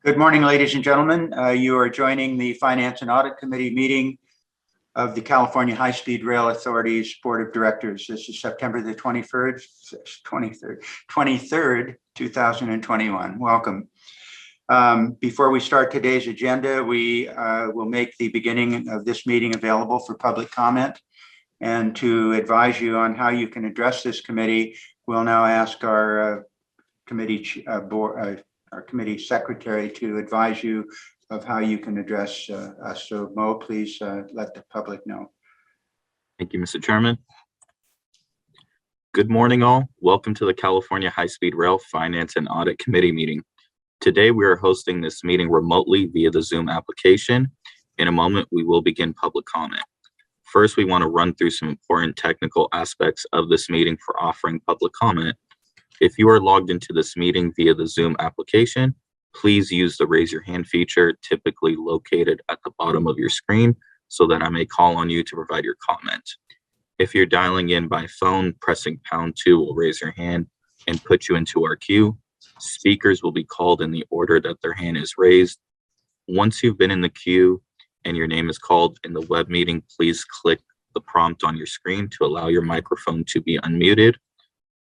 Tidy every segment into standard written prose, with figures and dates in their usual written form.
Good morning, ladies and gentlemen. You are joining the Finance and Audit Committee meeting of the California High-Speed Rail Authority's Board of Directors. This is September the 23rd, 2021. Welcome. Before we start today's agenda, we will make the beginning of this meeting available for public comment. And to advise you on how you can address this committee, we'll now ask our committee secretary to advise you of how you can address us. So Mo, please let the public know. Thank you, Mr. Chairman. Good morning, all. Welcome to the California High-Speed Rail Finance and Audit Committee meeting. Today, we are hosting this meeting remotely via the Zoom application. In a moment, we will begin public comment. First, we want to run through some important technical aspects of this meeting for offering public comment. If you are logged into this meeting via the Zoom application, please use the raise your hand feature typically located at the bottom of your screen so that I may call on you to provide your comment. If you're dialing in by phone, pressing #2 will raise your hand and put you into our queue. Speakers will be called in the order that their hand is raised. Once you've been in the queue and your name is called in the web meeting, please click the prompt on your screen to allow your microphone to be unmuted.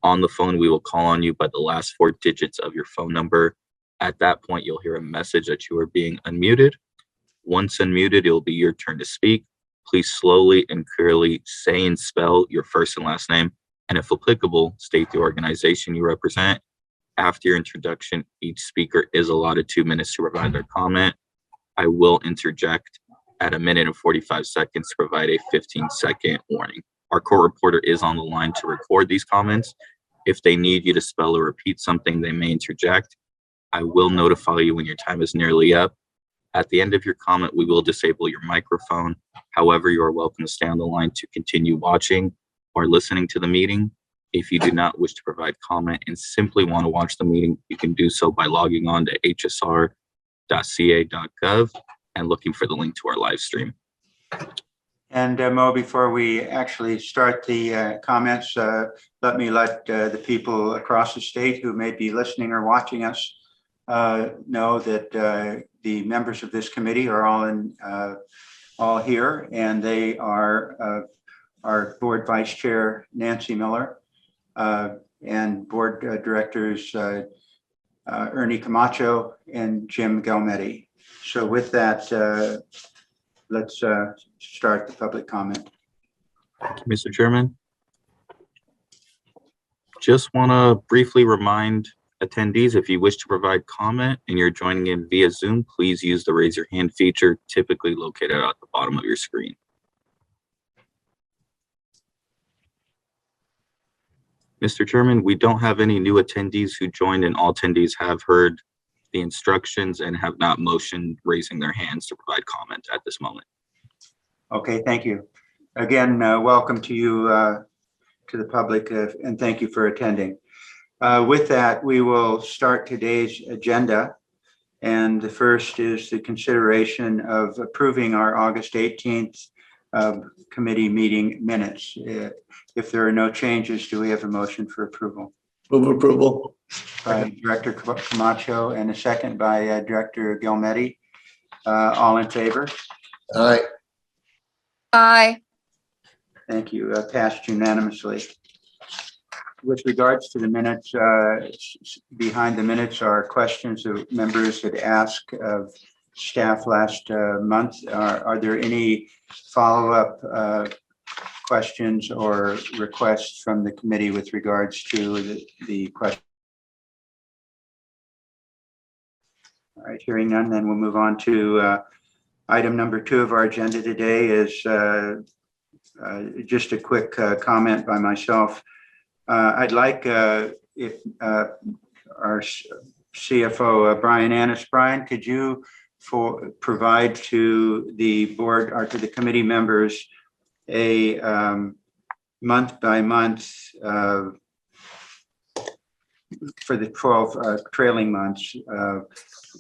On the phone, we will call on you by the last 4 digits of your phone number. At that point, you'll hear a message that you are being unmuted. Once unmuted, it'll be your turn to speak. Please slowly and clearly say and spell your first and last name, and if applicable, state the organization you represent. After your introduction, each speaker is allotted 2 minutes to provide their comment. I will interject at 1 minute and 45 seconds to provide a 15-second warning. Our court reporter is on the line to record these comments. If they need you to spell or repeat something, they may interject. I will notify you when your time is nearly up. At the end of your comment, we will disable your microphone. However, you are welcome to stay on the line to continue watching or listening to the meeting. If you do not wish to provide comment and simply want to watch the meeting, you can do so by logging on to hsr.ca.gov and looking for the link to our live stream. And Mo, before we actually start the comments, let the people across the state who may be listening or watching us know that the members of this committee are all here, and they are our board vice chair, Nancy Miller, and board directors, Ernie Camacho and Jim Galmetti. So with that, let's start the public comment. Thank you, Mr. Chairman. Just want to briefly remind attendees, if you wish to provide comment and you're joining in via Zoom, please use the raise your hand feature typically located at the bottom of your screen. Mr. Chairman, we don't have any new attendees who joined, and all attendees have heard the instructions and have not motioned raising their hands to provide comment at this moment. Okay, thank you. Again, welcome to you, to the public, and thank you for attending. With that, we will start today's agenda. And the first is the consideration of approving our August 18th committee meeting minutes. If there are no changes, do we have a motion for approval? Move approval. By Director Camacho and a second by Director Galmetti. All in favor? Aye. Aye. Thank you. Passed unanimously. With regards to the minutes, behind the minutes are questions that members had asked of staff last month. Are there any follow-up questions or requests from the committee with regards to the question? All right, hearing none, then we'll move on to item number 2 of our agenda today is just a quick comment by myself. I'd like if our CFO, Brian Annis. Brian, could you provide to the board or to the committee members a month by month for the 12 trailing months,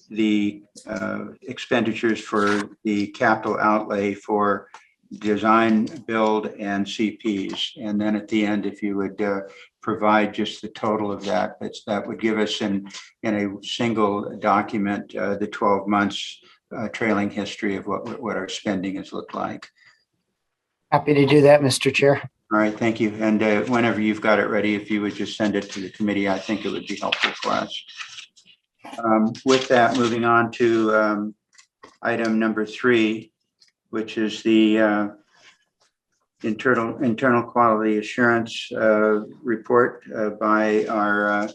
the expenditures for the capital outlay for design, build, and CPs. And then at the end, if you would provide just the total of that, that would give us in a single document the 12 months trailing history of what our spending has looked like. Happy to do that, Mr. Chair. All right, thank you. And whenever you've got it ready, if you would just send it to the committee, I think it would be helpful for us. With that, moving on to item number 3, which is the internal quality assurance report by our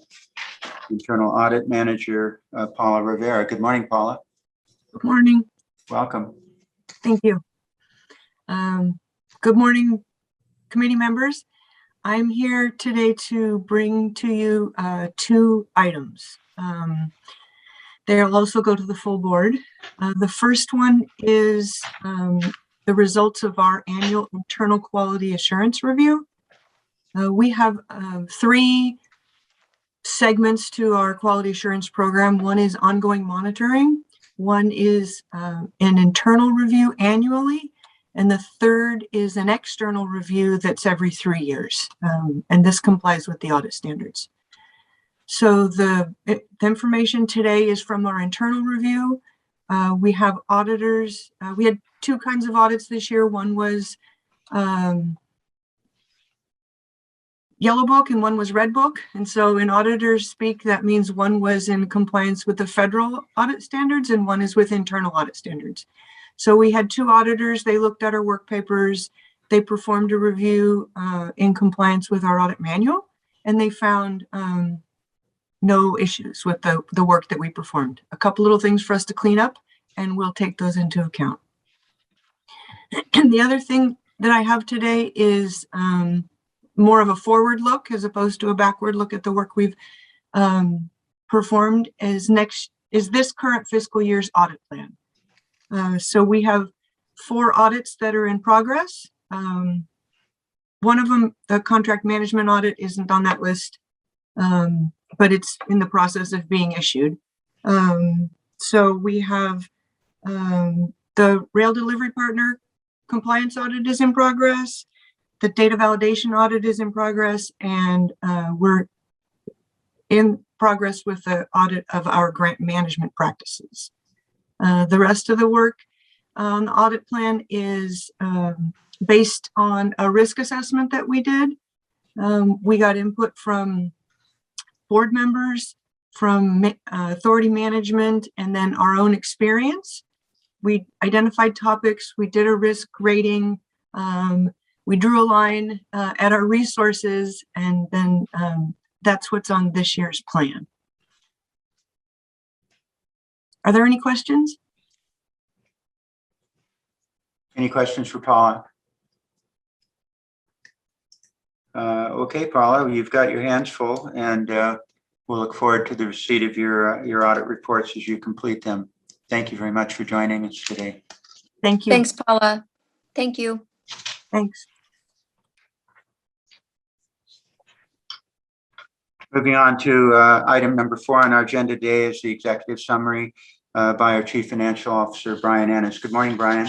internal audit manager, Paula Rivera. Good morning, Paula. Good morning. Welcome. Thank you. Good morning, committee members. I'm here today to bring to you 2 items. They'll also go to the full board. The first one is the results of our annual internal quality assurance review. We have 3 segments to our quality assurance program. One is ongoing monitoring. One is an internal review annually. And the third is an external review that's every 3 years. And this complies with the audit standards. So the information today is from our internal review. We have auditors. We had 2 kinds of audits this year. One was yellow book and one was red book. And so in auditors speak, that means one was in compliance with the federal audit standards and one is with internal audit standards. So we had 2 auditors. They looked at our work papers. They performed a review in compliance with our audit manual, and they found no issues with the work that we performed. A couple little things for us to clean up, and we'll take those into account. And the other thing that I have today is more of a forward look as opposed to a backward look at the work we've performed is this current fiscal year's audit plan. So we have 4 audits that are in progress. One of them, the contract management audit, isn't on that list, but it's in the process of being issued. So we have the rail delivery partner compliance audit is in progress. The data validation audit is in progress, and we're in progress with the audit of our grant management practices. The rest of the work on the audit plan is based on a risk assessment that we did. We got input from board members, from authority management, and then our own experience. We identified topics, we did a risk rating, we drew a line at our resources, and then that's what's on this year's plan. Are there any questions? Any questions for Paula? Okay, Paula, you've got your hands full, and we'll look forward to the receipt of your audit reports as you complete them. Thank you very much for joining us today. Thank you. Thanks, Paula. Thank you. Thanks. Moving on to item number 4 on our agenda today is the executive summary by our Chief Financial Officer, Brian Ennis. Good morning, Brian.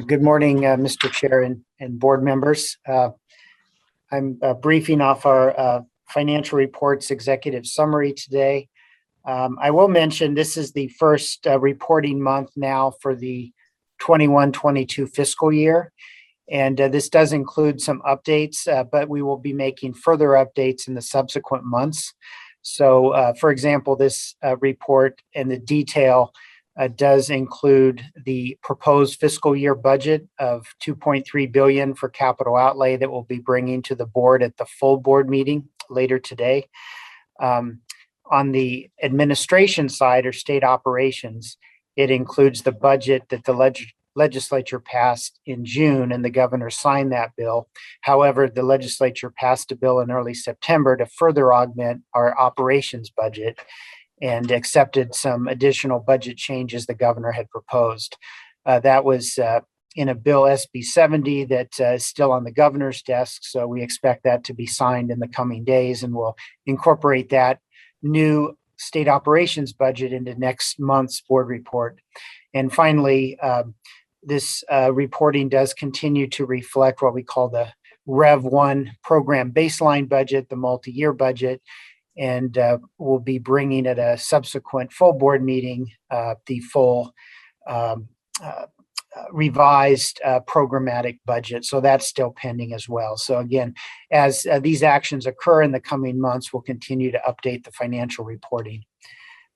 Good morning, Mr. Chair and board members. I'm briefing off our financial reports executive summary today. I will mention this is the first reporting month now for the 21-22 fiscal year. And this does include some updates, but we will be making further updates in the subsequent months. So, for example, this report and the detail does include the proposed fiscal year budget of $2.3 billion for capital outlay that we'll be bringing to the board at the full board meeting later today. On the administration side or state operations, it includes the budget that the legislature passed in June and the governor signed that bill. However, the legislature passed a bill in early September to further augment our operations budget and accepted some additional budget changes the governor had proposed. That was in a bill SB 70 that is still on the governor's desk. So we expect that to be signed in the coming days, and we'll incorporate that new state operations budget into next month's board report. And finally, This reporting does continue to reflect what we call the Rev 1 program baseline budget, the multi-year budget, and we'll be bringing at a subsequent full board meeting the full revised programmatic budget. So that's still pending as well. So again, as these actions occur in the coming months, we'll continue to update the financial reporting.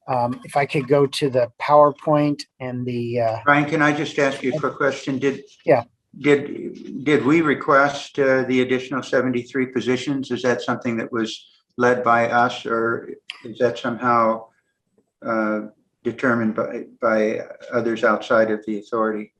If I could go to the PowerPoint and the Brian, can I just ask you a quick question? Yeah. Did we request the additional 73 positions? Is that something that was led by us, or is that somehow determined by others outside of the authority?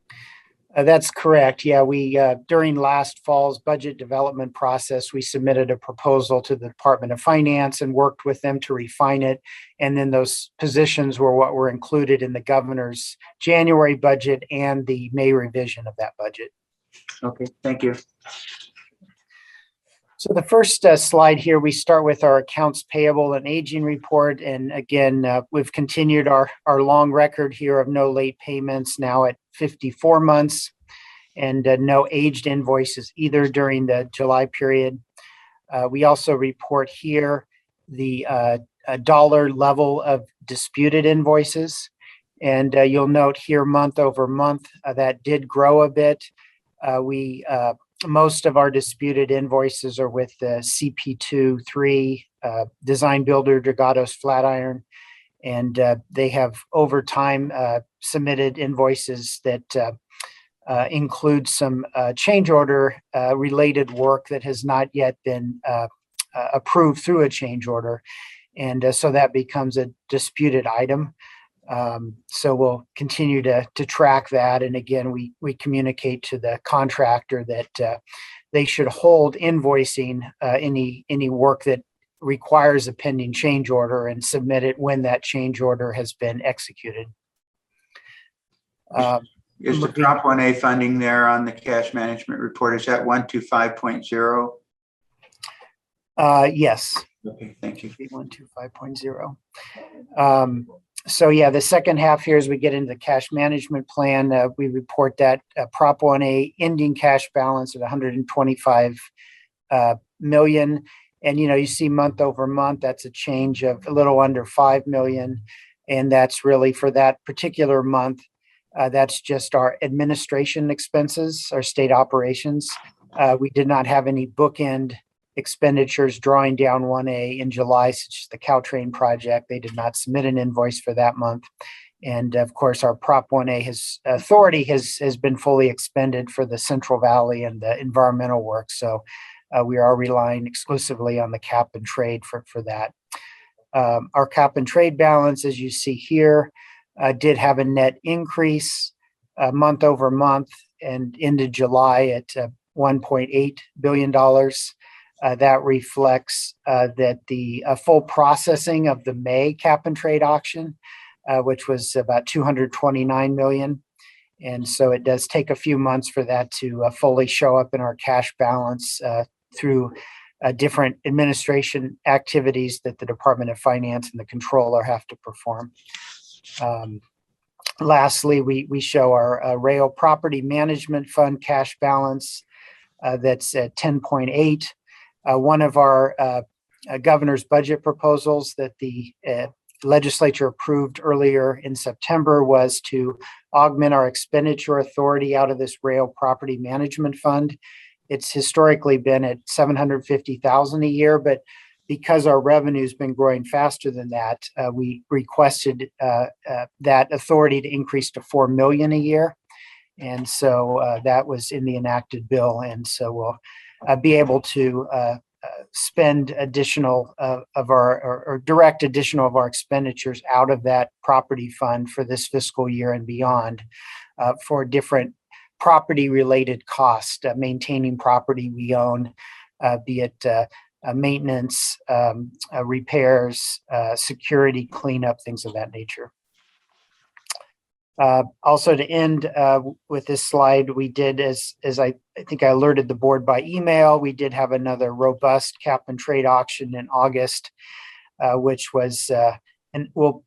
That's correct. Yeah, we during last fall's budget development process, we submitted a proposal to the Department of Finance and worked with them to refine it. And then those positions were what were included in the governor's January budget and the May revision of that budget. Okay, thank you. So the first slide here, we start with our accounts payable and aging report. And again, we've continued our long record here of no late payments, now at 54 months, and no aged invoices either during the July period. We also report here the dollar level of disputed invoices. And you'll note here month over month, that did grow a bit. Most of our disputed invoices are with the CP2-3 design builder Dragados Flatiron, and they have over time submitted invoices that include some change order related work that has not yet been approved through a change order, and so that becomes a disputed item. So we'll continue to track that. And again, we communicate to the contractor that they should hold invoicing any work that requires a pending change order and submit it when that change order has been executed. Is the Prop 1A funding there on the cash management report? Is that 125.0? Yes. Okay, thank you. 125.0. So yeah, the second half here, as we get into the cash management plan, we report that Prop 1A ending cash balance at 125 million. And, you see month over month, that's a change of a little under 5 million. And that's really for that particular month. That's just our administration expenses, our state operations. We did not have any bookend expenditures drawing down 1A in July, such as the Caltrain project. They did not submit an invoice for that month. And of course, our Prop 1A authority has been fully expended for the Central Valley and the environmental work. So we are relying exclusively on the cap and trade for that. Our cap and trade balance, as you see here, did have a net increase month over month and ended July at $1.8 billion. That reflects that the full processing of the May cap and trade auction, which was about 229 million. And so it does take a few months for that to fully show up in our cash balance through different administration activities that the Department of Finance and the controller have to perform. Lastly, we show our rail property management fund cash balance that's at 10.8. One of our governor's budget proposals that the legislature approved earlier in September was to augment our expenditure authority out of this rail property management fund. It's historically been at $750,000 a year, but because our revenue's been growing faster than that, we requested that authority to increase to $4 million a year. And so that was in the enacted bill. And so we'll be able to spend additional of our, or direct additional of our expenditures out of that property fund for this fiscal year and beyond for different property related costs, maintaining property we own, be it maintenance, repairs, security, cleanup, things of that nature. Also, to end with this slide, we did, as I think I alerted the board by email, we did have another robust cap and trade auction in August, which was, and we'll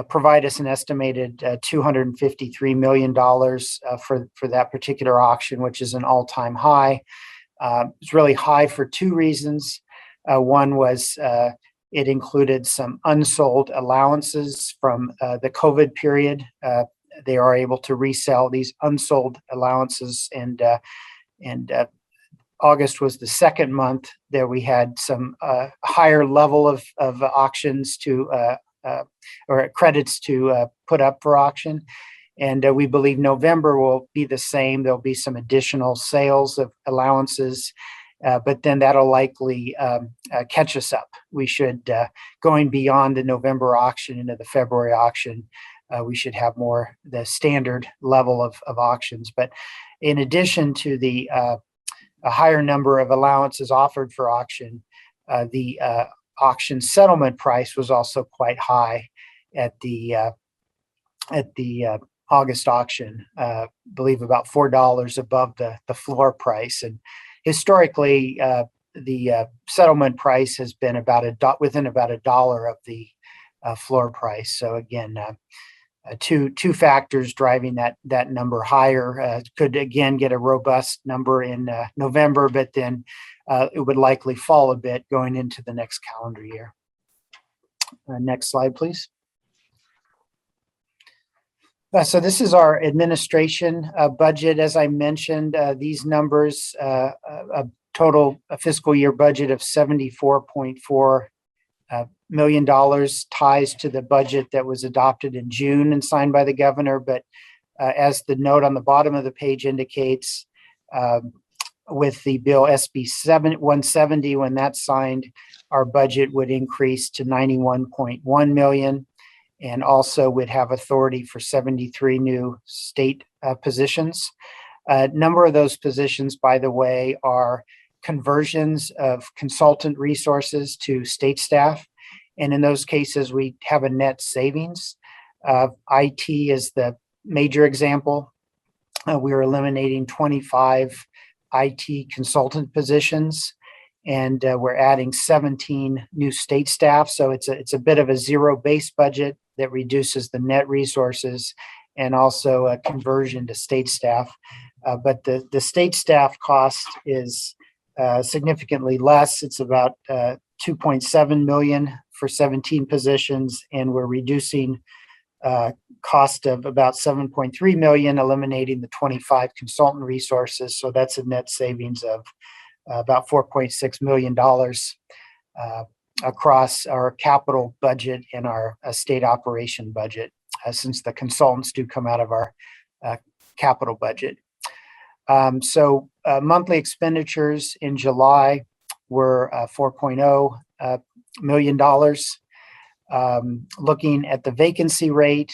provide us an estimated $253 million for that particular auction, which is an all-time high. It's really high for two reasons. One was it included some unsold allowances from the COVID period. They are able to resell these unsold allowances, and August was the second month that we had some higher level of auctions or credits to put up for auction. And we believe November will be the same. There'll be some additional sales of allowances, but then that'll likely catch us up. We should, going beyond the November auction into the February auction, we should have more the standard level of auctions. But in addition to the a higher number of allowances offered for auction, the auction settlement price was also quite high at the August auction. Believe about $4 above the floor price, and historically the settlement price has been within about $1 of the floor price. So again, two factors driving that number higher. Could again get a robust number in November, but then it would likely fall a bit going into the next calendar year. Next slide, please. So this is our administration budget. As I mentioned, these numbers, a total fiscal year budget of $74.4 million ties to the budget that was adopted in June and signed by the governor. But as the note on the bottom of the page indicates, with the bill SB 170, when that's signed, our budget would increase to $91.1 million, and also would have authority for 73 new state positions. A number of those positions, by the way, are conversions of consultant resources to state staff. And in those cases, we have a net savings. IT is the major example. We're eliminating 25 IT consultant positions, and we're adding 17 new state staff. So it's a bit of a zero-based budget that reduces the net resources, and also a conversion to state staff. But the state staff cost is significantly less. It's about $2.7 million for 17 positions, and we're reducing cost of about $7.3 million, eliminating the 25 consultant resources. So that's a net savings of about $4.6 million across our capital budget and our state operation budget, since the consultants do come out of our capital budget. So monthly expenditures in July were $4.0 million. Looking at the vacancy rate,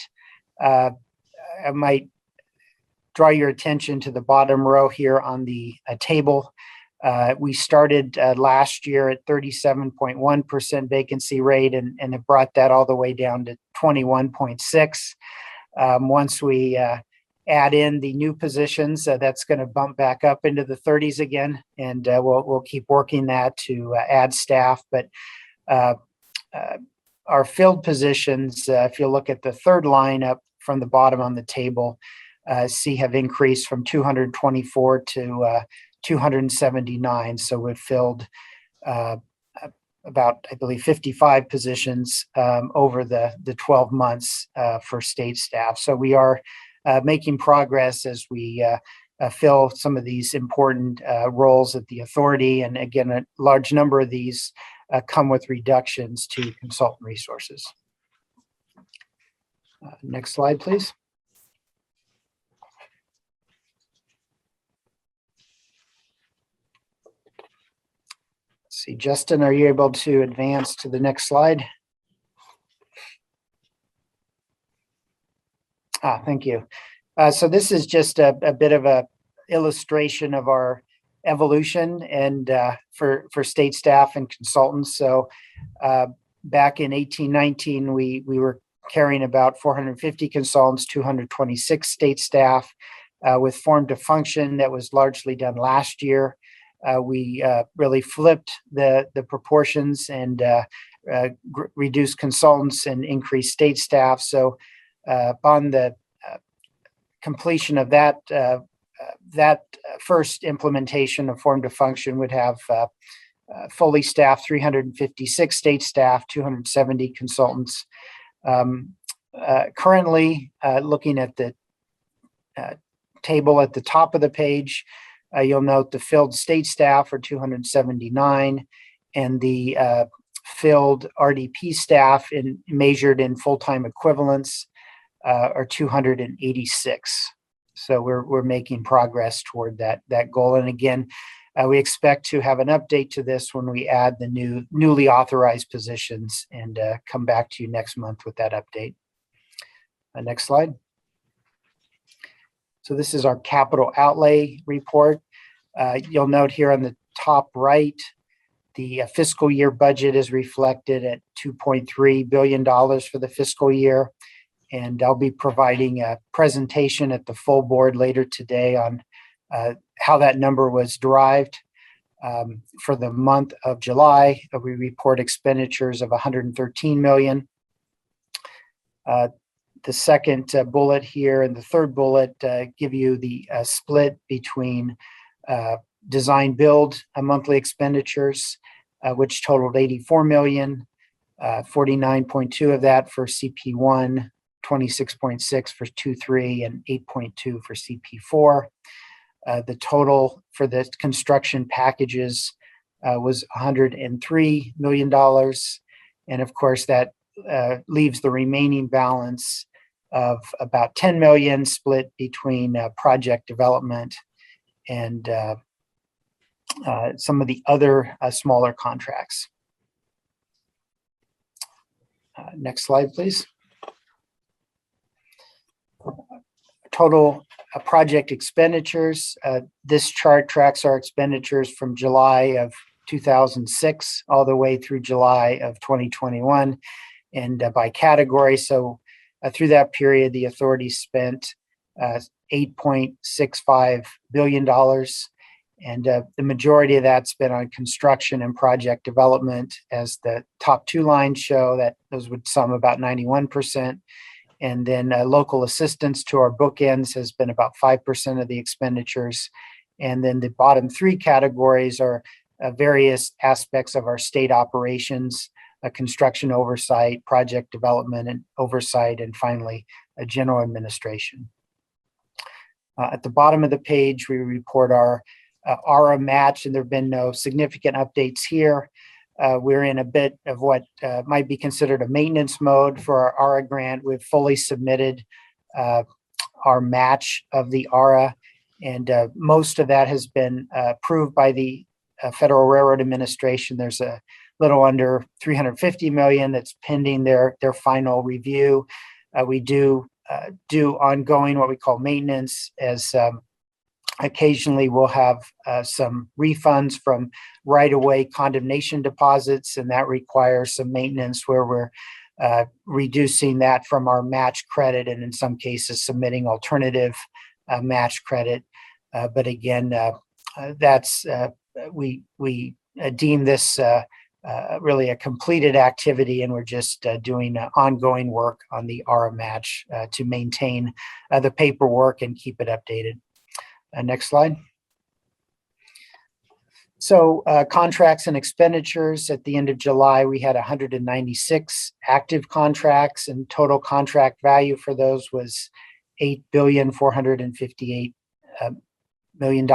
I might draw your attention to the bottom row here on the table. We started last year at 37.1% vacancy rate, and have brought that all the way down to 21.6. Once we add in the new positions, that's going to bump back up into the 30s again, and we'll keep working that to add staff. But our filled positions, if you look at the third line up from the bottom on the table, have increased from 224 to 279. So we've filled about, I believe, 55 positions over the 12 months for state staff. So we are making progress as we fill some of these important roles at the authority. And again, a large number of these come with reductions to consultant resources. Next slide, please. Let's see, Justin, are you able to advance to the next slide? Thank you. So this is just a bit of a illustration of our evolution and for state staff and consultants. So back in 1819, we were carrying about 450 consultants, 226 state staff. With form to function that was largely done last year, we really flipped the proportions and reduce consultants and increase state staff. So upon the completion of that, first implementation of form to function would have fully staffed 356 state staff, 270 consultants. Currently, looking at the table at the top of the page, you'll note the filled state staff are 279, and the filled RDP staff measured in full-time equivalents are 286. So we're making progress toward that goal. And again, we expect to have an update to this when we add the newly authorized positions and come back to you next month with that update. Next slide. So this is our capital outlay report. You'll note here on the top right, the fiscal year budget is reflected at $2.3 billion for the fiscal year. And I'll be providing a presentation at the full board later today on how that number was derived. For the month of July, we report expenditures of $113 million. The second bullet here and the third bullet give you the split between design build monthly expenditures, which totaled $84 million, 49.2 of that for CP1, 26.6 for 2.3, and 8.2 for CP4. The total for the construction packages was $103 million. And of course, that leaves the remaining balance of about $10 million split between project development and some of the other smaller contracts. Next slide, please. Total project expenditures. This chart tracks our expenditures from July of 2006 all the way through July of 2021 and by category. So through that period, the authority spent $8.65 billion. And the majority of that's been on construction and project development, as the top two lines show that those would sum about 91%. And then local assistance to our bookends has been about 5% of the expenditures. And then the bottom three categories are various aspects of our state operations, construction oversight, project development and oversight, and finally, general administration. At the bottom of the page, we report our ARA match, and there have been no significant updates here. We're in a bit of what might be considered a maintenance mode for our ARA grant. We've fully submitted our match of the ARA, and most of that has been approved by the Federal Railroad Administration. There's a little under $350 million that's pending their final review. We do ongoing what we call maintenance, as occasionally we'll have some refunds from right-of-way condemnation deposits, and that requires some maintenance where we're reducing that from our match credit, and in some cases submitting alternative match credit. But again, we deem this really a completed activity, and we're just doing ongoing work on the ARA match to maintain the paperwork and keep it updated. Next slide. So contracts and expenditures. At the end of July, we had 196 active contracts, and total contract value for those was $8,458 million.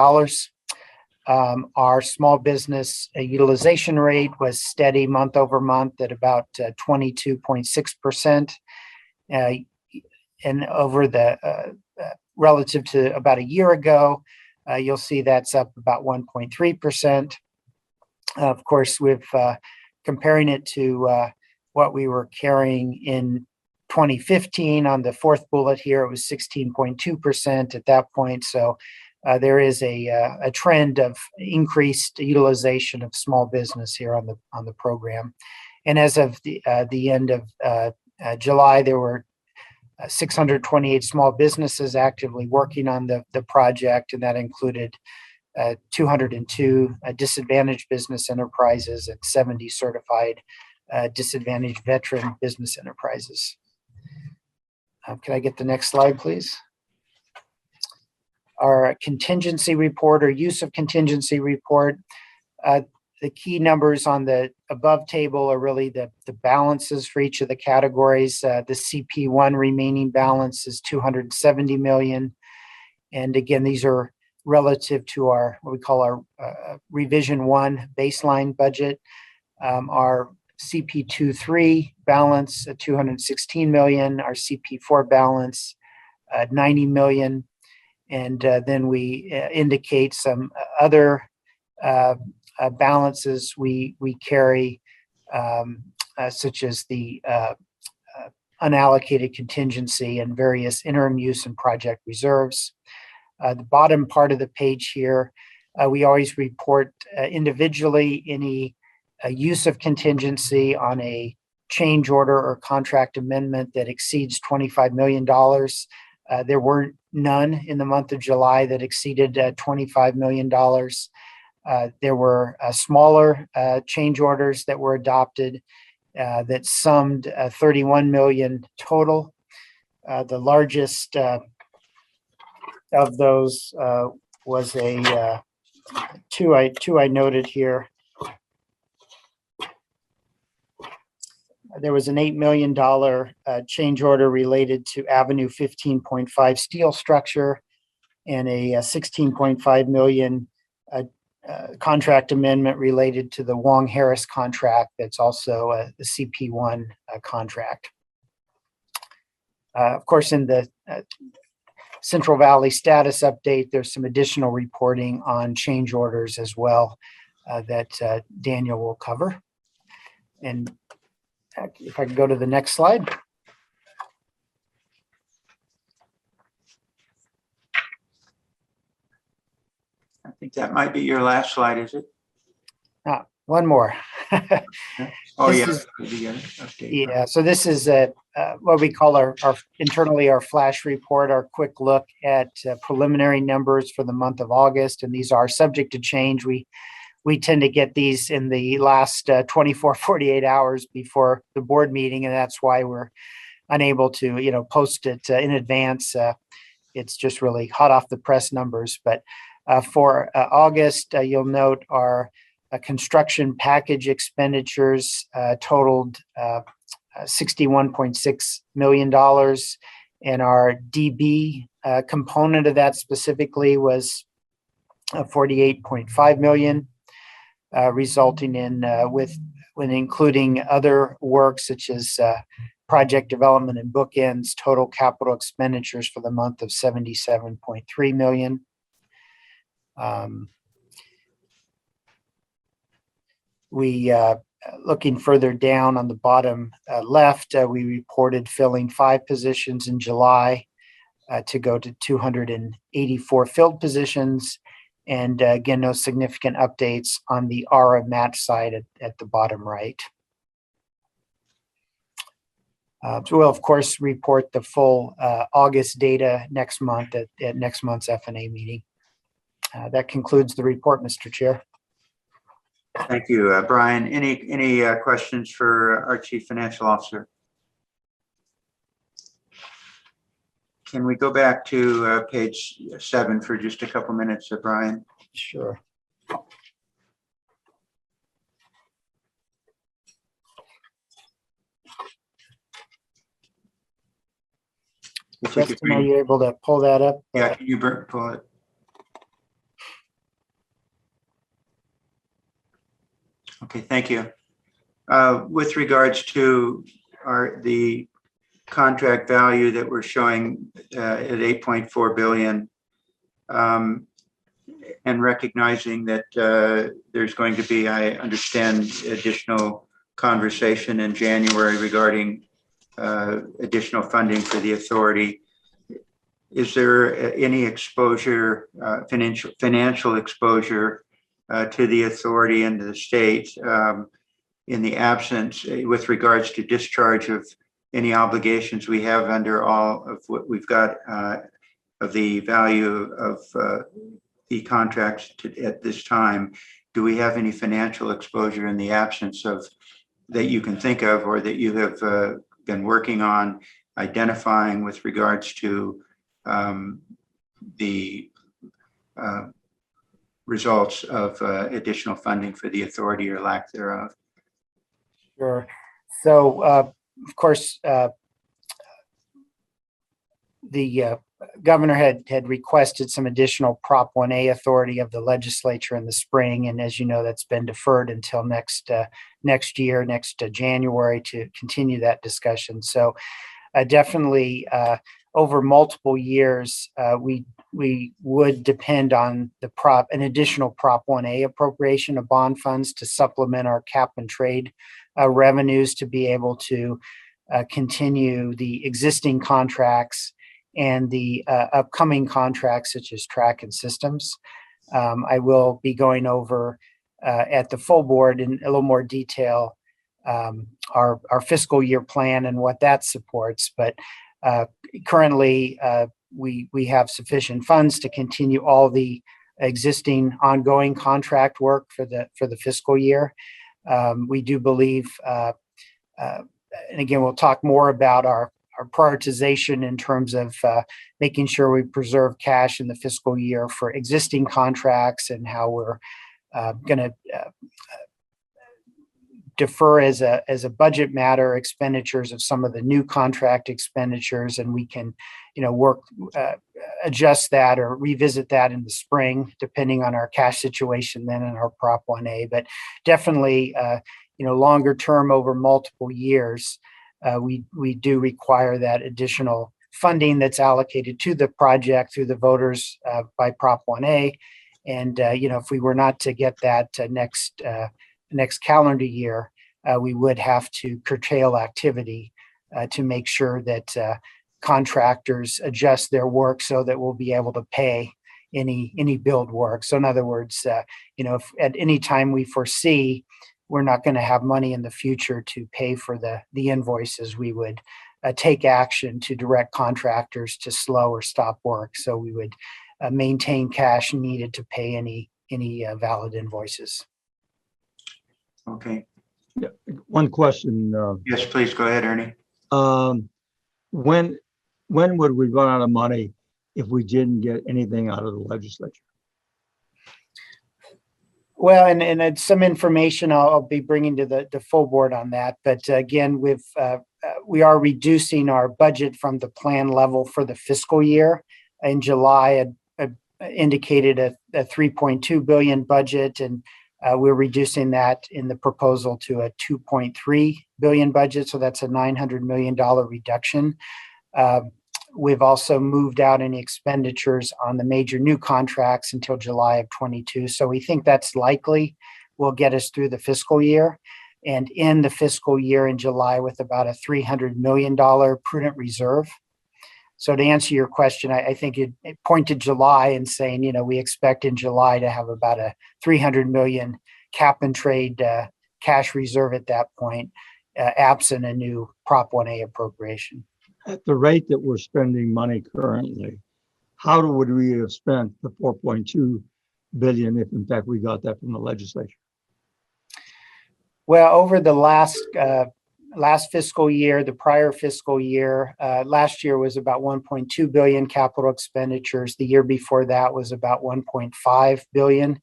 Our small business utilization rate was steady month over month at about 22.6%. And over the relative to about a year ago, you'll see that's up about 1.3%. Of course, with comparing it to what we were carrying in 2015 on the fourth bullet here, it was 16.2% at that point. So there is a trend of increased utilization of small business here on the program. And as of the end of July, there were 628 small businesses actively working on the project, and that included 202 disadvantaged business enterprises and 70 certified disadvantaged veteran business enterprises. Can I get the next slide, please? Our contingency report or use of contingency report. The key numbers on the above table are really the balances for each of the categories. The CP1 remaining balance is 270 million. And again, these are relative to our, what we call our revision 1 baseline budget. Our CP23 balance at 216 million, our CP4 balance 90 million. And then we indicate some other balances we carry, such as the unallocated contingency and various interim use and project reserves. The bottom part of the page here, we always report individually any use of contingency on a change order or contract amendment that exceeds $25 million. There were none in the month of July that exceeded $25 million. There were smaller change orders that were adopted that summed 31 million total. The largest of those was two I noted here. There was an $8 million change order related to Avenue 15.5 steel structure and a 16.5 million contract amendment related to the Wong Harris contract. That's also the CP1 contract. Of course, in the Central Valley status update, there's some additional reporting on change orders as well that Daniel will cover. And if I can go to the next slide. I think that might be your last slide, is it? One more. Oh, This yeah. Yeah, so this is what we call our internally our flash report, our quick look at preliminary numbers for the month of August, and these are subject to change. We tend to get these in the last 24, 48 hours before the board meeting, and that's why we're unable to, post it in advance. It's just really hot off the press numbers. But for August, you'll note our construction package expenditures totaled $61.6 million, and our DB component of that specifically was 48.5 million. Resulting in, when including other work such as project development and bookends, total capital expenditures for the month of 77.3 million. Looking further down on the bottom left, we reported filling 5 positions in July to go to 284 filled positions. And again, no significant updates on the ARA match side at the bottom right. So we'll, of course, report the full August data next month at next month's F&A meeting. That concludes the report, Mr. Chair. Thank you, Brian. Any questions for our Chief Financial Officer? Can we go back to page 7 for just a couple minutes, Brian? Sure. Justin, are you able to pull that up? Yeah, can you pull it? Okay, thank you. With regards to the contract value that we're showing at 8.4 billion, and recognizing that there's going to be, I understand, additional conversation in January regarding additional funding for the authority. Is there any exposure, financial exposure to the authority and to the state in the absence with regards to discharge of any obligations we have under all of what we've got of the value of the contracts at this time? Do we have any financial exposure in the absence of that you can think of or that you have been working on identifying with regards to the results of additional funding for the authority or lack thereof? Sure. So, of course, the governor had requested some additional Prop 1A authority of the legislature in the spring, and as you know, that's been deferred until next January to continue that discussion. So, definitely over multiple years, we would depend on an additional Prop 1A appropriation of bond funds to supplement our cap and trade revenues to be able to continue the existing contracts and the upcoming contracts such as track and systems. I will be going over at the full board in a little more detail our fiscal year plan and what that supports. But currently, we have sufficient funds to continue all the existing ongoing contract work for the fiscal year. We do believe, and again, we'll talk more about our prioritization in terms of making sure we preserve cash in the fiscal year for existing contracts and how we're going to defer as a budget matter expenditures of some of the new contract expenditures, and we can adjust that or revisit that in the spring depending on our cash situation then in our Prop 1A. But definitely longer term over multiple years, we do require that additional funding that's allocated to the project through the voters by Prop 1A. And if we were not to get that next calendar year, we would have to curtail activity to make sure that contractors adjust their work so that we'll be able to pay any billed work. So in other words, if at any time we foresee we're not going to have money in the future to pay for the invoices, we would take action to direct contractors to slow or stop work. So we would maintain cash needed to pay any valid invoices. Okay. Yeah, one question. Yes, please go ahead, Ernie. When would we run out of money if we didn't get anything out of the legislature? Well, and some information I'll be bringing to the full board on that. But again, we are reducing our budget from the plan level for the fiscal year. In July, I indicated a 3.2 billion budget, and we're reducing that in the proposal to a 2.3 billion budget. So that's a $900 million reduction. We've also moved out any expenditures on the major new contracts until July of 22. So we think that's likely will get us through the fiscal year, and in the fiscal year in July with about a $300 million prudent reserve. So to answer your question, I think it pointed July and saying, we expect in July to have about a 300 million cap and trade cash reserve at that point, absent a new Prop 1A appropriation. At the rate that we're spending money currently, how would we have spent the 4.2 billion if in fact we got that from the legislature? Well, over the last fiscal year, the prior fiscal year, last year was about 1.2 billion capital expenditures. The year before that was about 1.5 billion.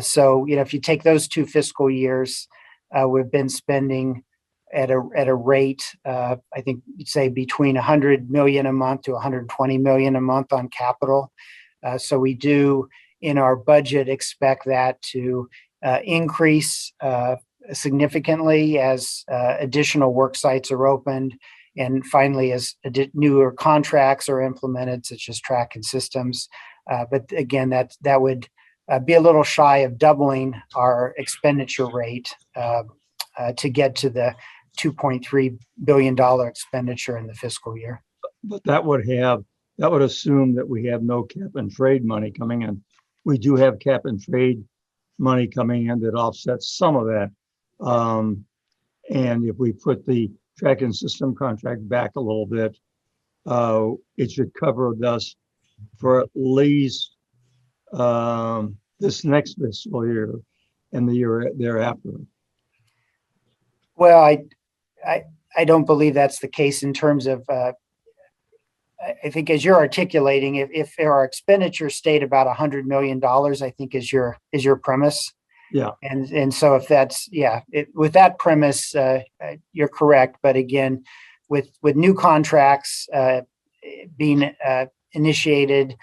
So, if you take those two fiscal years, we've been spending at a rate, I think you'd say between 100 million a month to 120 million a month on capital. So we do in our budget expect that to increase significantly as additional work sites are opened, and finally as newer contracts are implemented, such as track and systems. But again, that would be a little shy of doubling our expenditure rate to get to the $2.3 billion expenditure in the fiscal year. But that would assume that we have no cap and trade money coming in. We do have cap and trade money coming in that offsets some of that. And if we put the track and system contract back a little bit, it should cover us for at least this next fiscal year and the year thereafter. Well, I don't believe that's the case in terms of, I think as you're articulating, if our expenditures stayed about $100 million, I think is your premise. Yeah. And so if that's, with that premise, you're correct. But again, with new contracts being initiated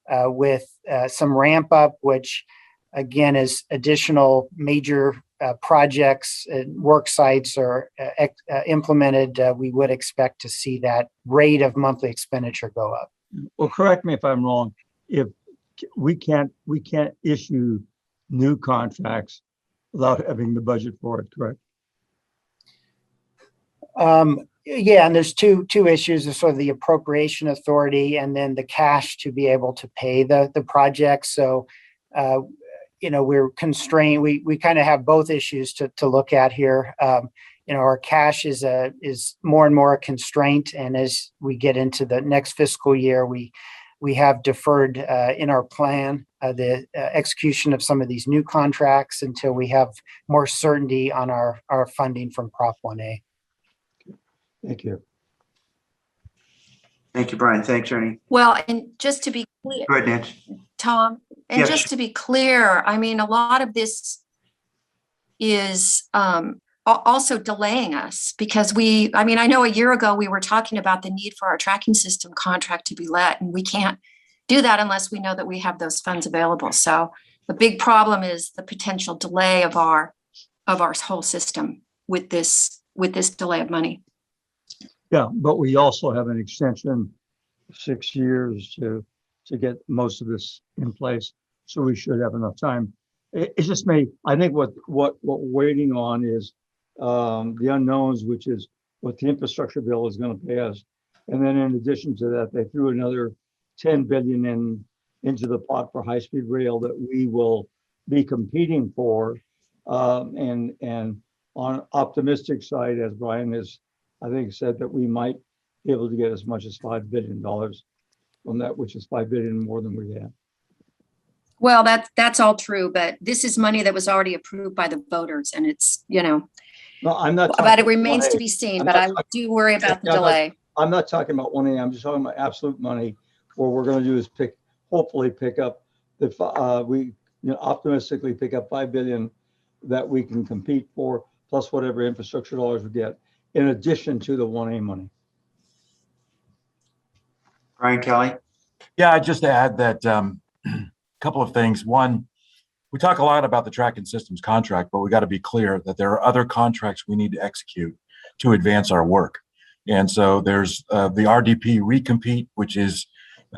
with some ramp up, which again is additional major projects and work sites are implemented, we would expect to see that rate of monthly expenditure go up. Well, correct me if I'm wrong. If we can't issue new contracts without having the budget for it, correct? Yeah, and there's two issues: the sort of the appropriation authority and then the cash to be able to pay the project. So, we're constrained. We kind of have both issues to look at here. Our cash is more and more a constraint, and as we get into the next fiscal year, we have deferred in our plan the execution of some of these new contracts until we have more certainty on our funding from Prop 1A. Thank you. Thank you, Brian. Thanks, Ernie. Well, and just to be clear, Go ahead, Nancy. Tom, and Yes. just to be clear, I mean, a lot of this is also delaying us because I know a year ago we were talking about the need for our tracking system contract to be let, and we can't do that unless we know that we have those funds available. So the big problem is the potential delay of our whole system with this delay of money. Yeah, but we also have an extension of 6 years to get most of this in place. So we should have enough time. It's just I think what we're waiting on is the unknowns, which is what the infrastructure bill is going to pay us. And then in addition to that, they threw another 10 billion into the pot for high-speed rail that we will be competing for. And on optimistic side, as Brian has, I think, said, that we might be able to get as much as $5 billion from that, which is $5 billion more than we have. Well, that's all true, but this is money that was already approved by the voters, and it's, No, I'm not. but it remains to be seen, but I do worry about the delay. I'm not talking about 1A. I'm just talking about absolute money. What we're going to do is hopefully pick up optimistically pick up $5 billion that we can compete for, plus whatever infrastructure dollars we get, in addition to the 1A money. Brian Kelly. Yeah, I'd just add that a couple of things. One, we talk a lot about the tracking systems contract, but we got to be clear that there are other contracts we need to execute to advance our work. And so there's the RDP recompete, which is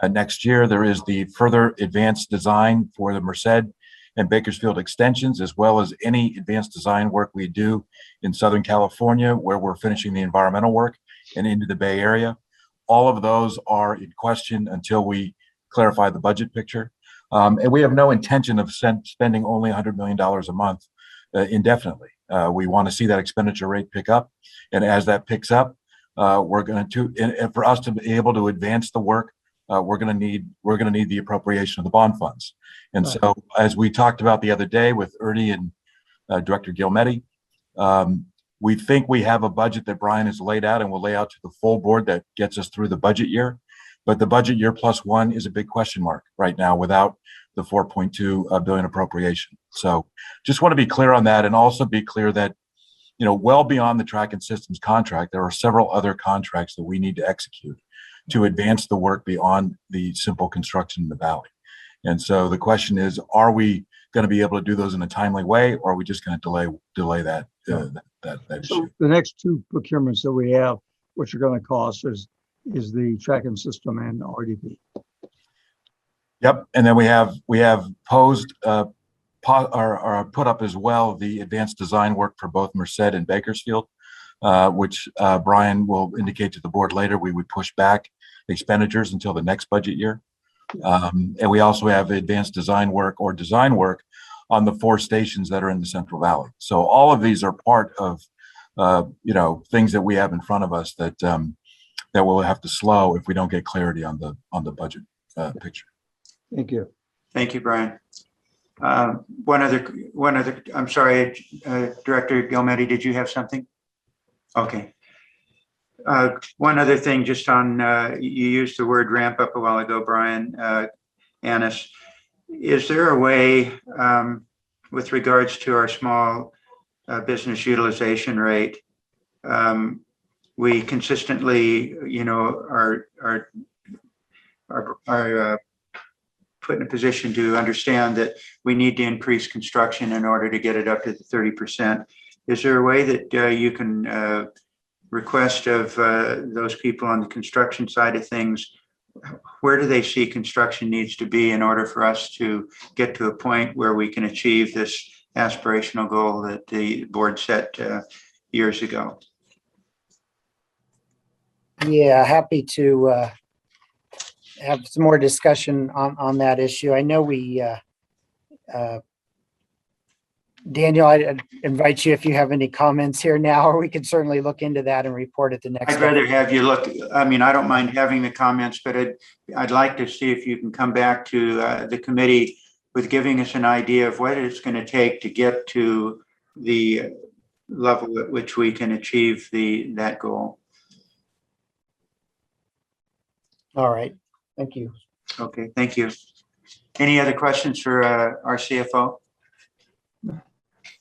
next year. There is the further advanced design for the Merced and Bakersfield extensions, as well as any advanced design work we do in Southern California, where we're finishing the environmental work, and into the Bay Area. All of those are in question until we clarify the budget picture. And we have no intention of spending only $100 million a month indefinitely. We want to see that expenditure rate pick up. And as that picks up, we're going to, and for us to be able to advance the work, we're going to need the appropriation of the bond funds. And Right. so, as we talked about the other day with Ernie and Director Gilmetti, we think we have a budget that Brian has laid out and will lay out to the full board that gets us through the budget year. But the budget year plus one is a big question mark right now without the 4.2 billion appropriation. So just want to be clear on that, and also be clear that, well beyond the tracking systems contract, there are several other contracts that we need to execute to advance the work beyond the simple construction in the valley. And so the question is, are we going to be able to do those in a timely way, or are we just going to delay that issue? So the next two procurements that we have, which are going to cost is the tracking system and RDP. Yep, and then we have posed or put up as well the advanced design work for both Merced and Bakersfield, which Brian will indicate to the board later. We would push back expenditures until the next budget year. And we also have advanced design work on the 4 stations that are in the Central Valley. So all of these are part of things that we have in front of us that we'll have to slow if we don't get clarity on the budget picture. Thank you. Thank you, Brian. One other, I'm sorry, Director Gilmetti, did you have something? Okay. One other thing, just on, you used the word ramp up a while ago, Brian, Annis. Is there a way, with regards to our small business utilization rate, we consistently, are put in a position to understand that we need to increase construction in order to get it up to the 30%. Is there a way that you can request of those people on the construction side of things, where do they see construction needs to be in order for us to get to a point where we can achieve this aspirational goal that the board set years ago? Yeah, happy to have some more discussion on that issue. I know we, Daniel, I'd invite you if you have any comments here now, or we can certainly look into that and report at the next. I'd rather have you look, I mean, I don't mind having the comments, but I'd like to see if you can come back to the committee with giving us an idea of what it's going to take to get to the level at which we can achieve that goal. All right, thank you. Okay, thank you. Any other questions for our CFO?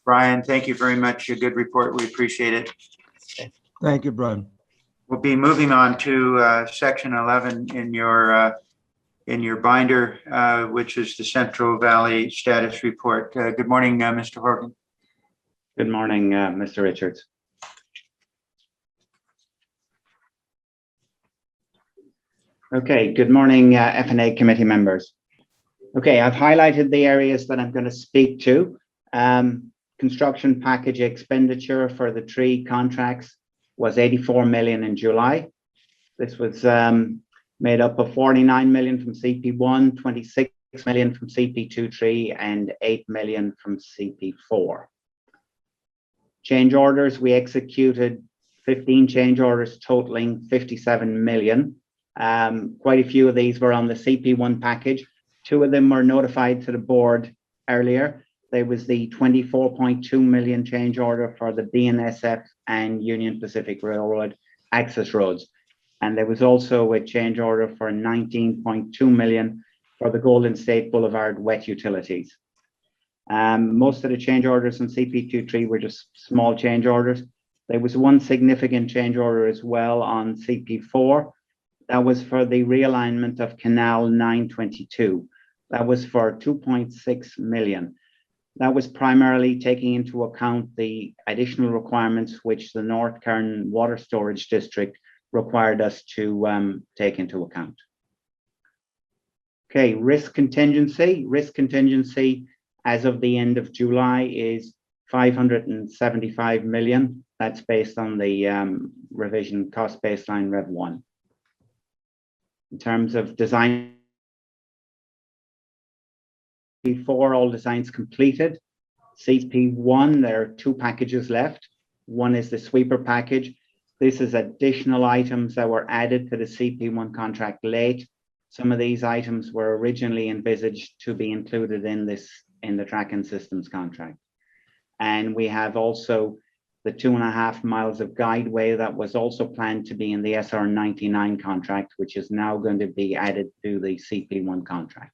Brian, thank you very much. A good report. We appreciate it. Thank you, Brian. We'll be moving on to section 11 in your binder, which is the Central Valley Status Report. Good morning, Mr. Horgan. Good morning, Mr. Richards. Okay, good morning, F&A committee members. Okay, I've highlighted the areas that I'm going to speak to. Construction package expenditure for the 3 contracts was 84 million in July. This was made up of 49 million from CP1, 26 million from CP23, and 8 million from CP4. Change orders, we executed 15 change orders totaling 57 million. Quite a few of these were on the CP1 package. 2 of them were notified to the board earlier. There was the 24.2 million change order for the BNSF and Union Pacific Railroad access roads. And there was also a change order for 19.2 million for the Golden State Boulevard wet utilities. Most of the change orders on CP23 were just small change orders. There was one significant change order as well on CP4. That was for the realignment of Canal 922. That was for 2.6 million. That was primarily taking into account the additional requirements which the North Kern Water Storage District required us to take into account. Okay, risk contingency. Risk contingency as of the end of July is 575 million. That's based on the revision cost baseline Rev 1. In terms of design, CP4, all designs completed. CP1, there are 2 packages left. One is the sweeper package. This is additional items that were added to the CP1 contract late. Some of these items were originally envisaged to be included in the tracking systems contract. And we have also the 2.5 miles of guideway that was also planned to be in the SR99 contract, which is now going to be added to the CP1 contract.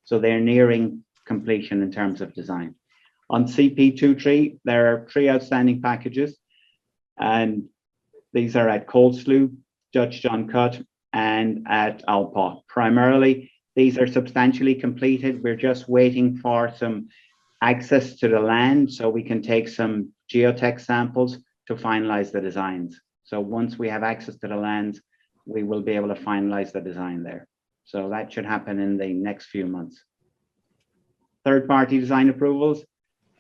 So they're nearing completion in terms of design. On CP23, there are 3 outstanding packages, and these are at Cold Slough, Dutch John Cut, and at Alpot. Primarily, these are substantially completed. We're just waiting for some access to the land so we can take some geotech samples to finalize the designs. So once we have access to the lands, we will be able to finalize the design there. So that should happen in the next few months. Third-party design approvals.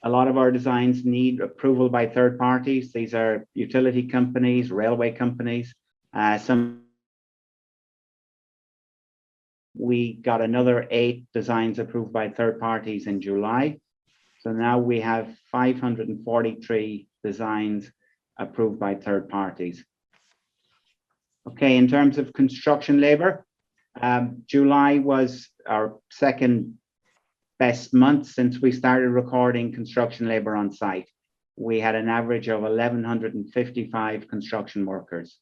A lot of our designs need approval by third parties. These are utility companies, railway companies. We got another 8 designs approved by third parties in July. So now we have 543 designs approved by third parties. Okay, in terms of construction labor, July was our second best month since we started recording construction labor on site. we had an average of 1,155 construction workers.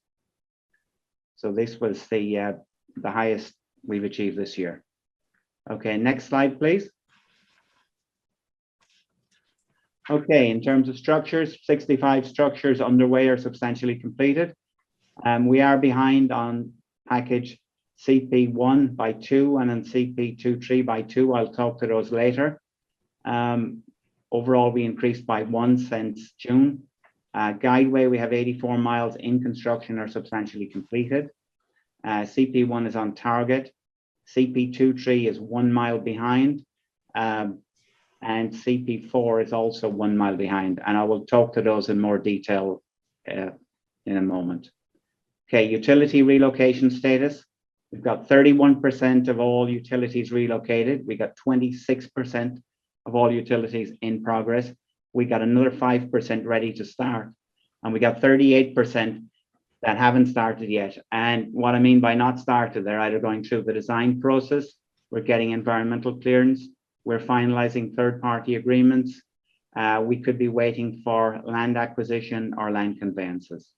So this was the highest we've achieved this year. Okay, next slide, please. Okay, in terms of structures, 65 structures underway or substantially completed. We are behind on package CP1 by 2 and on CP23 by 2. I'll talk to those later. Overall, we increased by 1 since June. Guideway, we have 84 miles in construction or substantially completed. CP1 is on target. CP23 is 1 mile behind. And CP4 is also 1 mile behind. And I will talk to those in more detail in a moment. Okay, utility relocation status. We've got 31% of all utilities relocated. We got 26% of all utilities in progress. We got another 5% ready to start. And we got 38% that haven't started yet. And what I mean by not started, they're either going through the design process, we're getting environmental clearance, we're finalizing third-party agreements. We could be waiting for land acquisition or land conveyances.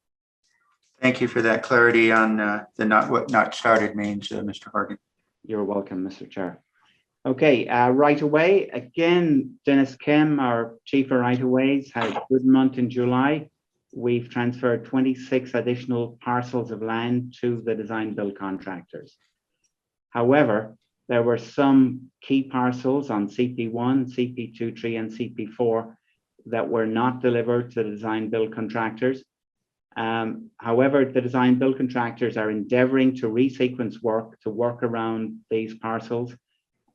Thank you for that clarity on what not started means, Mr. Horgan. You're welcome, Mr. Chair. Okay, right away, again, Dennis Kim, our Chief of Right of Ways, had a good month in July. We've transferred 26 additional parcels of land to the design build contractors. However, there were some key parcels on CP1, CP23, and CP4 that were not delivered to the design build contractors. However, the design build contractors are endeavoring to resequence work to work around these parcels,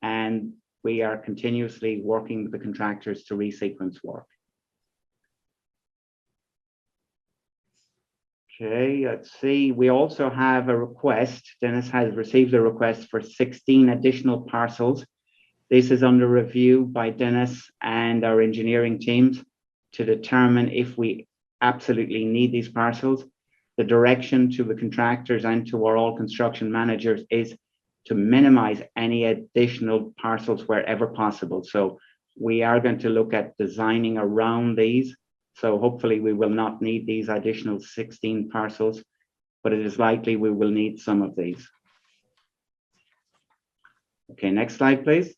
and we are continuously working with the contractors to resequence work. Okay, let's see. We also have a request. Dennis has received a request for 16 additional parcels. This is under review by Dennis and our engineering teams to determine if we absolutely need these parcels. The direction to the contractors and to our all construction managers is to minimize any additional parcels wherever possible. So we are going to look at designing around these. So hopefully we will not need these additional 16 parcels, but it is likely we will need some of these. Okay, next slide, please.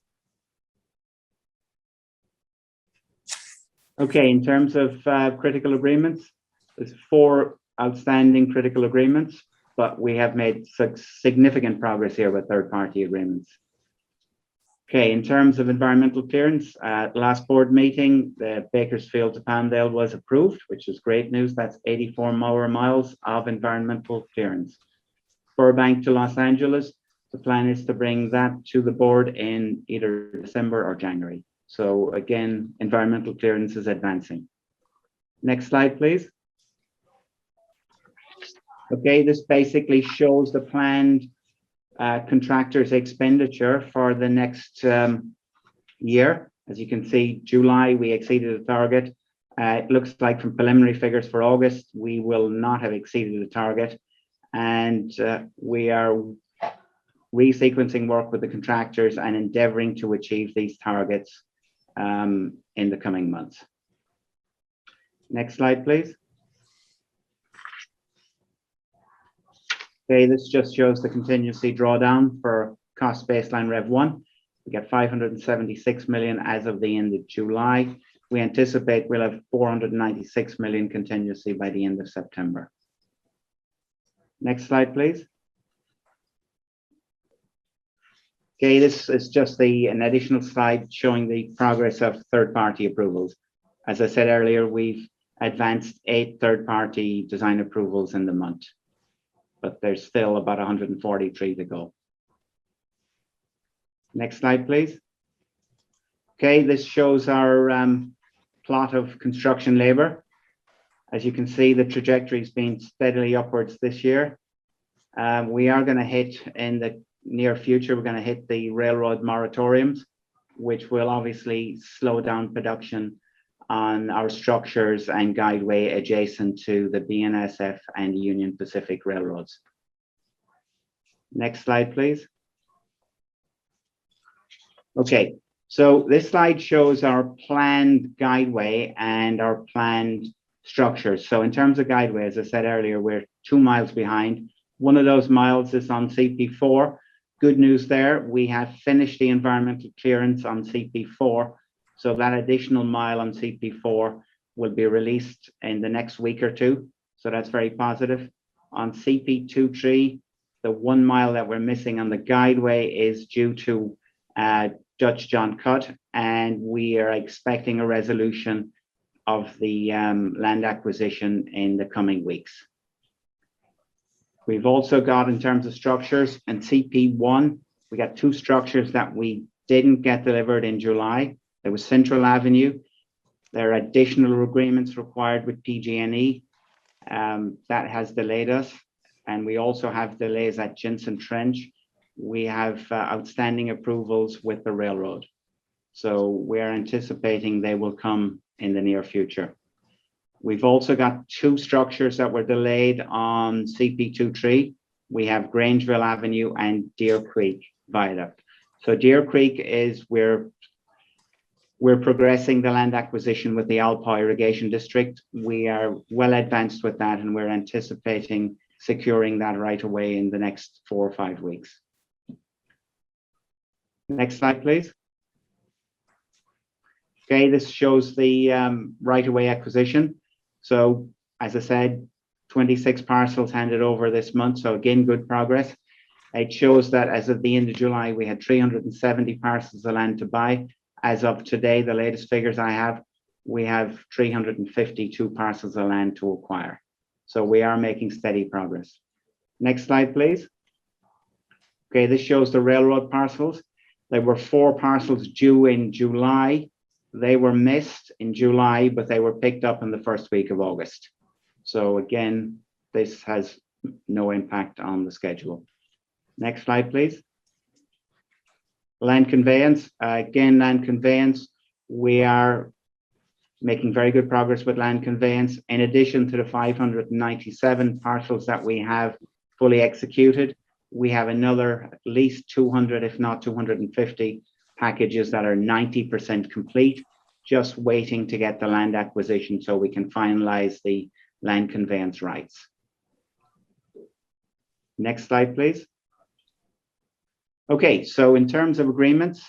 Okay, in terms of critical agreements, there's 4 outstanding critical agreements, but we have made significant progress here with third-party agreements. Okay, in terms of environmental clearance, last board meeting, the Bakersfield to Palmdale was approved, which is great news. That's 84 more miles of environmental clearance. Burbank to Los Angeles, the plan is to bring that to the board in either December or January. So again, environmental clearance is advancing. Next slide, please. Okay, this basically shows the planned contractors expenditure for the next year. As you can see, July, we exceeded the target. It looks like from preliminary figures for August, we will not have exceeded the target. And we are resequencing work with the contractors and endeavoring to achieve these targets in the coming months. Next slide, please. Okay, this just shows the contingency drawdown for cost baseline Rev 1. We get 576 million as of the end of July. We anticipate we'll have 496 million contingency by the end of September. Next slide, please. Okay, this is just an additional slide showing the progress of third-party approvals. As I said earlier, we've advanced 8 third-party design approvals in the month, but there's still about 143 to go. Next slide, please. Okay, this shows our plot of construction labor. As you can see, the trajectory has been steadily upwards this year. We are going to hit in the near future, we're going to hit the railroad moratoriums, which will obviously slow down production on our structures and guideway adjacent to the BNSF and Union Pacific railroads. Next slide, please. Okay, So this slide shows our planned guideway and our planned structures. So in terms of guideway, as I said earlier, we're 2 miles behind. One of those miles is on CP4. Good news there, we have finished the environmental clearance on CP4. So that additional mile on CP4 will be released in the next week or two. So that's very positive. On CP23, the 1 mile that we're missing on the guideway is due to Dutch John Cut, and we are expecting a resolution of the land acquisition in the coming weeks. We've also got, in terms of structures, and CP1, we got 2 structures that we didn't get delivered in July. There was Central Avenue. There are additional agreements required with PG&E. That has delayed us. And we also have delays at Jensen Trench. We have outstanding approvals with the railroad. So we're anticipating they will come in the near future. We've also got 2 structures that were delayed on CP23. We have Grangeville Avenue and Deer Creek Viaduct. So Deer Creek is we're progressing the land acquisition with the Alpine Irrigation District. We are well advanced with that, and we're anticipating securing that right away in the next 4 or 5 weeks. Next slide, please. Okay, this shows the right-of-way acquisition. So, as I said, 26 parcels handed over this month. So again, good progress. It shows that as of the end of July, we had 370 parcels of land to buy. As of today, the latest figures I have, we have 352 parcels of land to acquire. So we are making steady progress. Next slide, please. Okay, this shows the railroad parcels. There were 4 parcels due in July. They were missed in July, but they were picked up in the first week of August. So again, this has no impact on the schedule. Next slide, please. Land conveyance. Again, land conveyance. We are making very good progress with land conveyance. In addition to the 597 parcels that we have fully executed, we have another at least 200, if not 250 packages that are 90% complete, just waiting to get the land acquisition so we can finalize the land conveyance rights. Next slide, please. Okay, so in terms of agreements,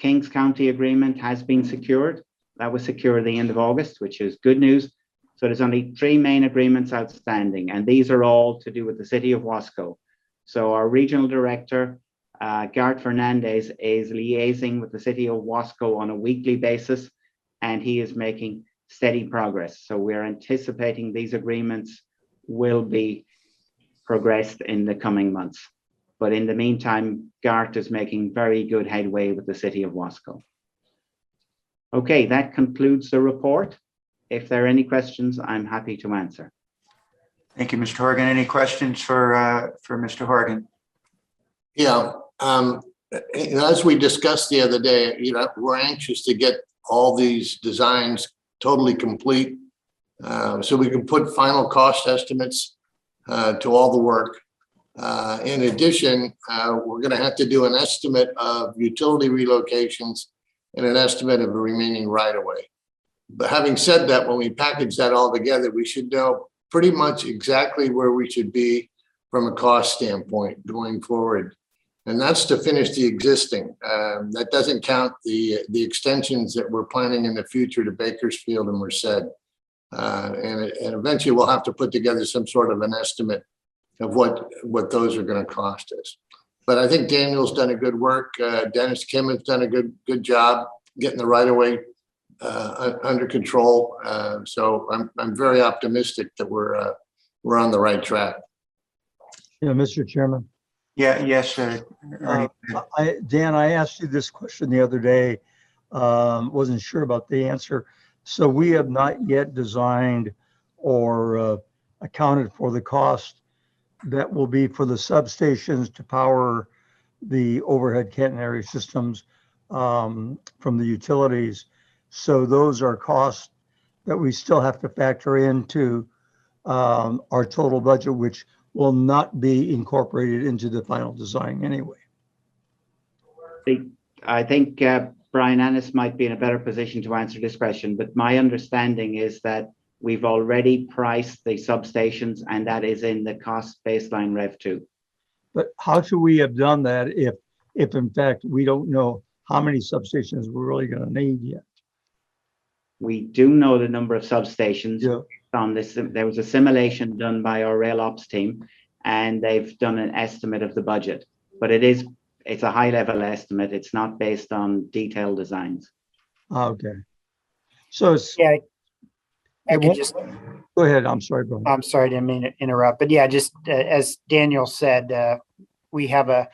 Kings County agreement has been secured. That was secured at the end of August, which is good news. So there's only 3 main agreements outstanding, and these are all to do with the city of Wasco. So our regional director, Gart Fernandez, is liaising with the city of Wasco on a weekly basis, and he is making steady progress. So we're anticipating these agreements will be progressed in the coming months. But in the meantime, Gart is making very good headway with the city of Wasco. Okay, that concludes the report. If there are any questions, I'm happy to answer. Thank you, Mr. Horgan. Any questions for Mr. Horgan? Yeah, as we discussed the other day, we're anxious to get all these designs totally complete so we can put final cost estimates to all the work. In addition, we're going to have to do an estimate of utility relocations and an estimate of the remaining right-of-way. But having said that, when we package that all together, we should know pretty much exactly where we should be from a cost standpoint going forward. And that's to finish the existing. That doesn't count the extensions that we're planning in the future to Bakersfield and Merced. And eventually we'll have to put together some sort of an estimate of what those are going to cost us. But I think Daniel's done a good work. Dennis Kim has done a good job getting the right-of-way under control. So I'm very optimistic that we're on the right track. Yeah, Mr. Chairman. Yeah, yes, Ernie. Dan, I asked you this question the other day. Wasn't sure about the answer. So we have not yet designed or accounted for the cost that will be for the substations to power the overhead catenary systems from the utilities. So those are costs that we still have to factor into our total budget, which will not be incorporated into the final design anyway. I think Brian Annis might be in a better position to answer this question, but my understanding is that we've already priced the substations and that is in the cost baseline Rev 2. But how should we have done that if in fact we don't know how many substations we're really gonna need yet? We do know the number of substations. Yeah. On this. There was a simulation done by our rail ops team, and they've done an estimate of the budget. But it's a high level estimate. It's not based on detailed designs. Okay. So it's, Yeah, I it could won't- just, go ahead. I'm sorry, Brian. I'm sorry, didn't mean to interrupt, but yeah, just as Daniel said, we have a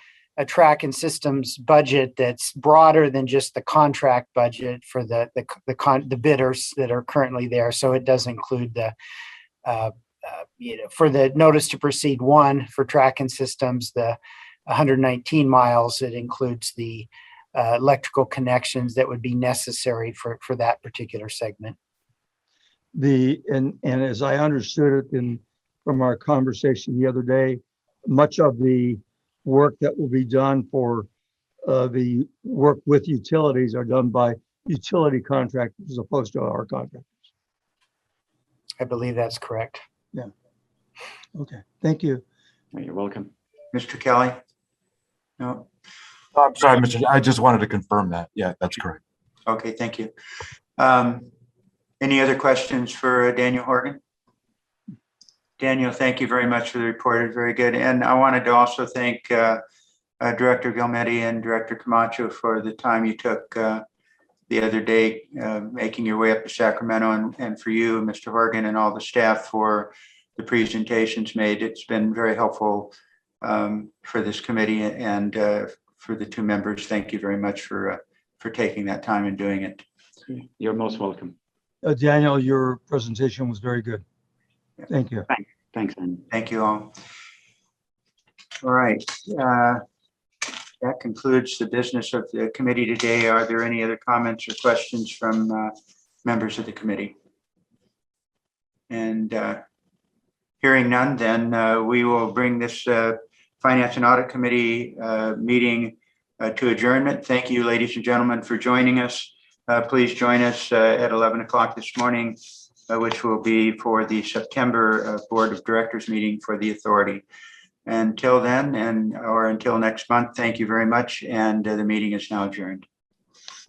track and systems budget that's broader than just the contract budget for the bidders that are currently there. So it does include the, for the notice to proceed 1 for track and systems, the 119 miles, it includes the electrical connections that would be necessary for that particular segment. And as I understood it from our conversation the other day, much of the work that will be done for the work with utilities are done by utility contractors as opposed to our contractors. I believe that's correct. Okay, thank you. You're welcome. Mr. Kelly? No? I'm sorry, Mr. I just wanted to confirm that. Yeah, that's correct. Okay, thank you. Any other questions for Daniel Horgan? Daniel, thank you very much for the report. It's very good. And I wanted to also thank Director Gilmetti and Director Camacho for the time you took the other day, making your way up to Sacramento, and for you, Mr. Horgan, and all the staff for the presentations made. It's been very helpful for this committee and for the 2 members. Thank you very much for taking that time and doing it. You're most welcome. Daniel, your presentation was very good. Thank you. Thanks, Andy. Thank you all. All right. That concludes the business of the committee today. Are there any other comments or questions from members of the committee? And hearing none, then we will bring this Finance and Audit Committee meeting to adjournment. Thank you, ladies and gentlemen, for joining us. Please join us at 11 o'clock this morning, which will be for the September Board of Directors meeting for the authority. Until then, or until next month, thank you very much. And the meeting is now adjourned.